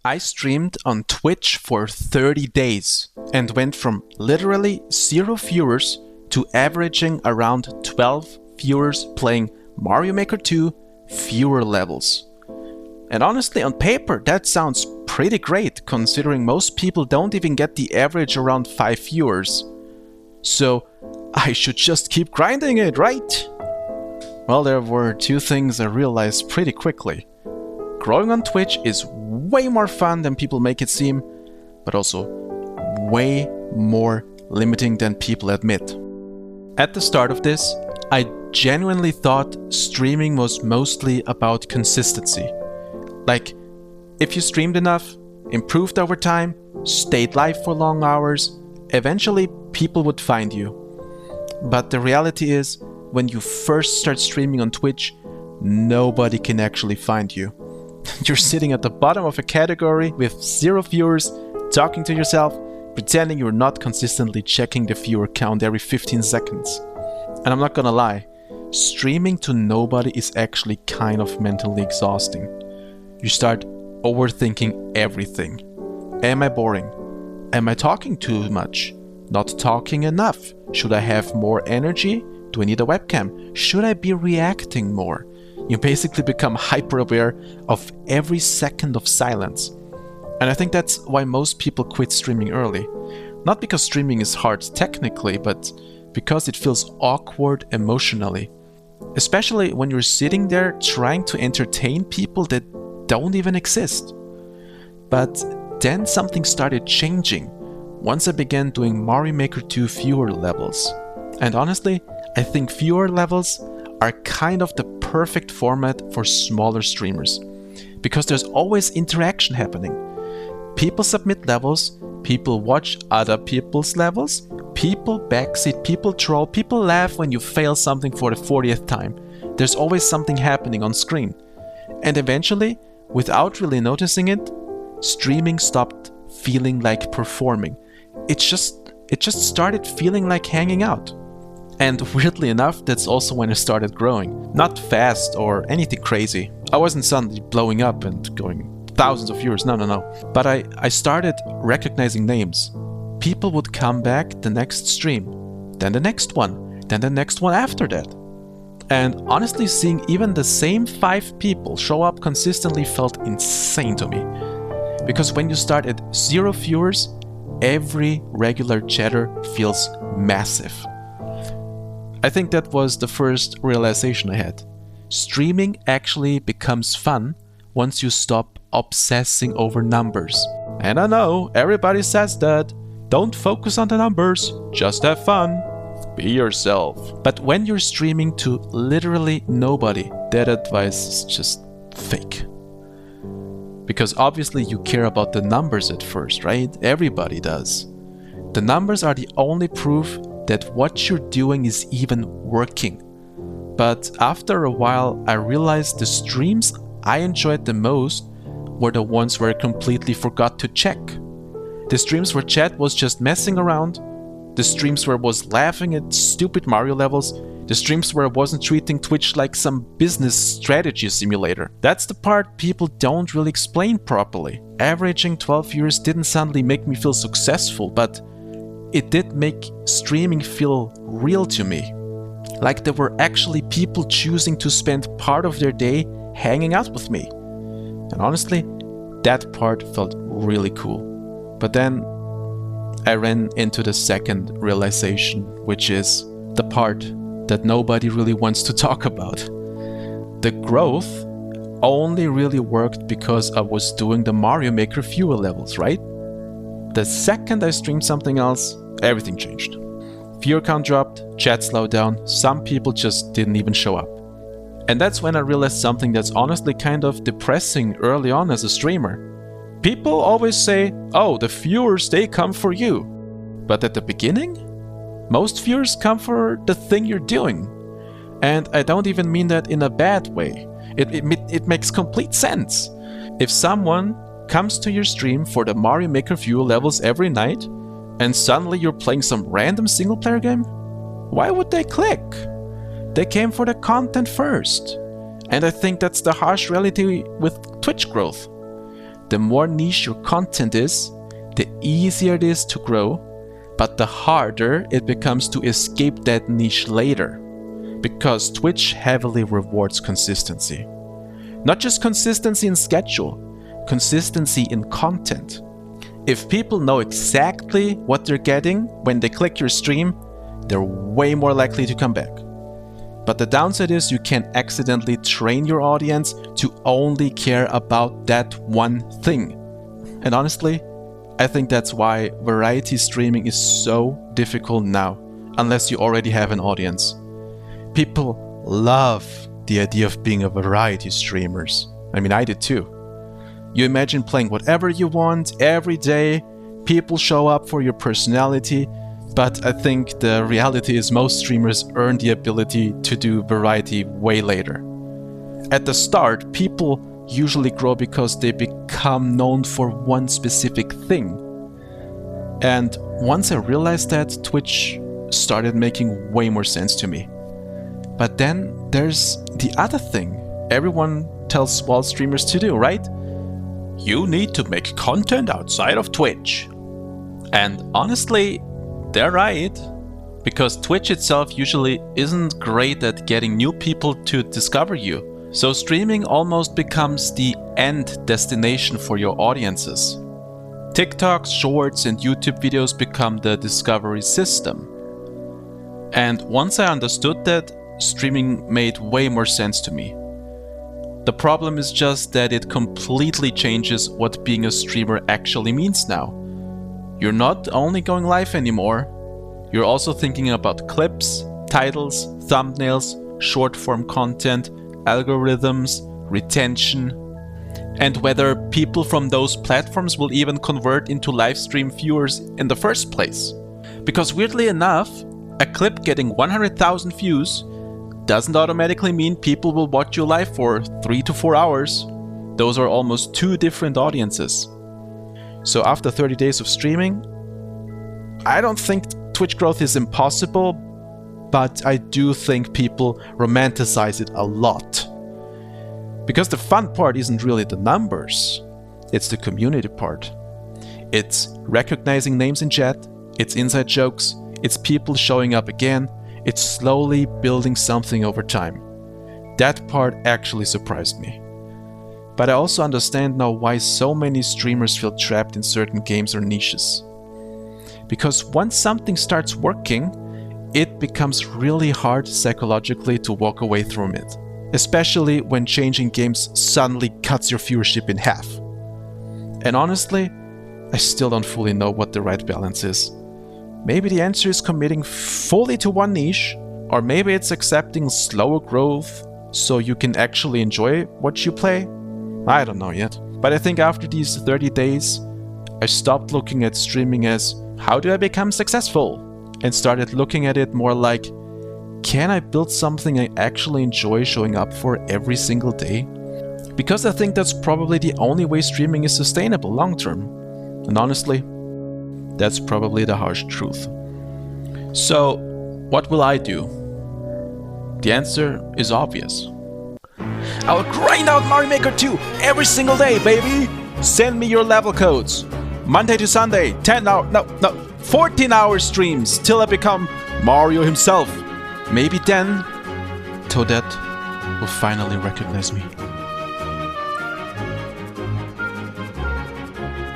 I streamed on Twitch for 30 days and went from literally 0 viewers to averaging around 12 viewers playing Mario Maker 2 viewer levels. And honestly, on paper, that sounds pretty great, considering most people don't even get the average around 5 viewers. So, I should just keep grinding it, right? Well, there were 2 things I realized pretty quickly. Growing on Twitch is way more fun than people make it seem, but also way more limiting than people admit. At the start of this, I genuinely thought streaming was mostly about consistency. Like, if you streamed enough, improved over time, stayed live for long hours, eventually people would find you. But the reality is, when you first start streaming on Twitch, nobody can actually find you. You're sitting at the bottom of a category with 0 viewers, talking to yourself, pretending you're not consistently checking the viewer count every 15 seconds. And I'm not gonna lie, streaming to nobody is actually kind of mentally exhausting. You start overthinking everything. Am I boring? Am I talking too much? Not talking enough? Should I have more energy? Do I need a webcam? Should I be reacting more? You basically become hyper-aware of every second of silence. And I think that's why most people quit streaming early. Not because streaming is hard technically, but because it feels awkward emotionally. Especially when you're sitting there trying to entertain people that don't even exist. But then something started changing once I began doing Mario Maker 2 viewer levels. And honestly, I think viewer levels are kind of the perfect format for smaller streamers, because there's always interaction happening. People submit levels, people watch other people's levels, people backseat, people troll, people laugh when you fail something for the 40th time. There's always something happening on screen. And eventually, without really noticing it, streaming stopped feeling like performing. It just started feeling like hanging out. And weirdly enough, that's also when I started growing. Not fast or anything crazy. I wasn't suddenly blowing up and going thousands of viewers, no. But I started recognizing names. People would come back the next stream, then the next one, then the next one after that. And honestly, seeing even the same 5 people show up consistently felt insane to me. Because when you start at 0 viewers, every regular chatter feels massive. I think that was the first realization I had. Streaming actually becomes fun once you stop obsessing over numbers. And I know, everybody says that. Don't focus on the numbers, just have fun. Be yourself. But when you're streaming to literally nobody, that advice is just fake. Because obviously you care about the numbers at first, right? Everybody does. The numbers are the only proof that what you're doing is even working. But after a while, I realized the streams I enjoyed the most were the ones where I completely forgot to check. The streams where chat was just messing around, the streams where I was laughing at stupid Mario levels, the streams where I wasn't treating Twitch like some business strategy simulator. That's the part people don't really explain properly. Averaging 12 viewers didn't suddenly make me feel successful, but it did make streaming feel real to me. Like there were actually people choosing to spend part of their day hanging out with me. And honestly, that part felt really cool. But then I ran into the second realization, which is the part that nobody really wants to talk about. The growth only really worked because I was doing the Mario Maker viewer levels, right? The second I streamed something else, everything changed. Viewer count dropped, chat slowed down, some people just didn't even show up. And that's when I realized something that's honestly kind of depressing early on as a streamer. People always say, oh, the viewers, they come for you. But at the beginning, most viewers come for the thing you're doing. And I don't even mean that in a bad way. It makes complete sense. If someone comes to your stream for the Mario Maker viewer levels every night, and suddenly you're playing some random single player game, why would they click? They came for the content first. And I think that's the harsh reality with Twitch growth. the more niche your content is, the easier it is to grow, but the harder it becomes to escape that niche later. Because Twitch heavily rewards consistency. Not just consistency in schedule, consistency in content. If people know exactly what they're getting when they click your stream, they're way more likely to come back. But the downside is you can accidentally train your audience to only care about that one thing. And honestly, I think that's why variety streaming is so difficult now, unless you already have an audience. People love the idea of being a variety streamers. I mean, I did too. You imagine playing whatever you want every day, people show up for your personality, but I think the reality is most streamers earn the ability to do variety way later. At the start, people usually grow because they become known for one specific thing. And once I realized that, Twitch started making way more sense to me. But then there's the other thing everyone tells small streamers to do, right? You need to make content outside of Twitch. And honestly, they're right. Because Twitch itself usually isn't great at getting new people to discover you. So streaming almost becomes the end destination for your audiences. TikToks, Shorts, and YouTube videos become the discovery system. And once I understood that, streaming made way more sense to me. The problem is just that it completely changes what being a streamer actually means now. You're not only going live anymore, you're also thinking about clips, titles, thumbnails, short-form content, algorithms, retention, and whether people from those platforms will even convert into live stream viewers in the first place. Because weirdly enough, a clip getting 100,000 views doesn't automatically mean people will watch you live for 3 to 4 hours. Those are almost two different audiences. So after 30 days of streaming, I don't think Twitch growth is impossible, but I do think people romanticize it a lot. Because the fun part isn't really the numbers, it's the community part. It's recognizing names in chat, it's inside jokes, it's people showing up again, it's slowly building something over time. That part actually surprised me. But I also understand now why so many streamers feel trapped in certain games or niches. Because once something starts working, it becomes really hard psychologically to walk away from it. Especially when changing games suddenly cuts your viewership in half. And honestly, I still don't fully know what the right balance is. Maybe the answer is committing fully to one niche, or maybe it's accepting slower growth so you can actually enjoy what you play. I don't know yet. But I think after these 30 days, I stopped looking at streaming as how do I become successful? And started looking at it more like, can I build something I actually enjoy showing up for every single day? Because I think that's probably the only way streaming is sustainable long term. And honestly, that's probably the harsh truth. So, what will I do? The answer is obvious. I'll grind out Mario Maker 2 every single day, baby! Send me your level codes. Monday to Sunday, 14-hour streams till I become Mario himself. Maybe then, Toadette will finally recognize me.